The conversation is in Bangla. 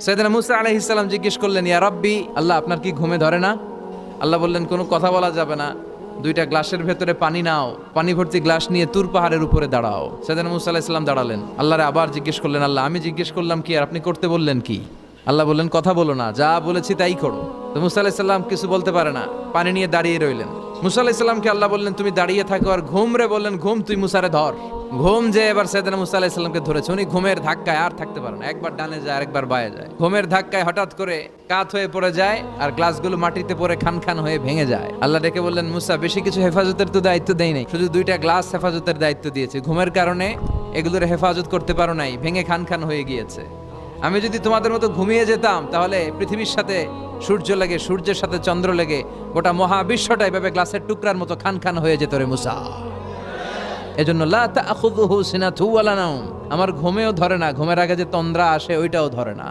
সাইয়েদনা মুসা আলাইহিস সালাম জিজ্ঞেস করলেন, ইয়া রাব্বি, আল্লাহ আপনার কি ঘুমে ধরে না? আল্লাহ বললেন, কোনো কথা বলা যাবে না, দুইটা গ্লাসের ভেতরে পানি নাও, পানি ভর্তি গ্লাস নিয়ে তুর পাহাড়ের উপরে দাঁড়াও। সাইয়েদনা মুসা আলাইহিস সালাম দাঁড়ালেন, আল্লাহরে আবার জিজ্ঞেস করলেন, আল্লাহ আমি জিজ্ঞেস করলাম কি আর আপনি করতে বললেন কি? আল্লাহ বললেন, কথা বলো না, যা বলেছি তাই করো। তো মুসা আলাইহিস সালাম কিছু বলতে পারে না, পানি নিয়ে দাঁড়িয়ে রইলেন। মুসা আলাইহিস সালামকে আল্লাহ বললেন, তুমি দাঁড়িয়ে থাকো আর ঘুম রে, বললেন ঘুম তুই মুসারে ধর। ঘুম যে এবার সাইয়েদনা মুসা আলাইহিস সালামকে ধরেছে, উনি ঘুমের ধাক্কায় আর থাকতে পারেন না, একবার ডানে যায় আরেকবার বায়ে যায়। ঘুমের ধাক্কায় হঠাৎ করে কাত হয়ে পড়ে যায় আর গ্লাসগুলো মাটিতে পড়ে খান খান হয়ে ভেঙে যায়। আল্লাহ ডেকে বললেন, মুসা বেশি কিছু হেফাজতের তো দায়িত্ব দেই নাই, শুধু দুইটা গ্লাস হেফাজতের দায়িত্ব দিয়েছে, ঘুমের কারণে এগুলোর হেফাজত করতে পারো নাই, ভেঙে খান খান হয়ে গিয়েছে। আমি যদি তোমাদের মতো ঘুমিয়ে যেতাম তাহলে পৃথিবীর সাথে সূর্য লেগে, সূর্যের সাথে চন্দ্র লেগে গোটা মহাবিশ্বটা এভাবে গ্লাসের টুকরার মতো খান খান হয়ে যেত রে মুসা। এজন্য লা তাখুযুহু সিনাতু ওয়ালা নাওম, আমার ঘুমেও ধরে না, ঘুমের আগে যে তন্দ্রা আসে ওইটাও ধরে না।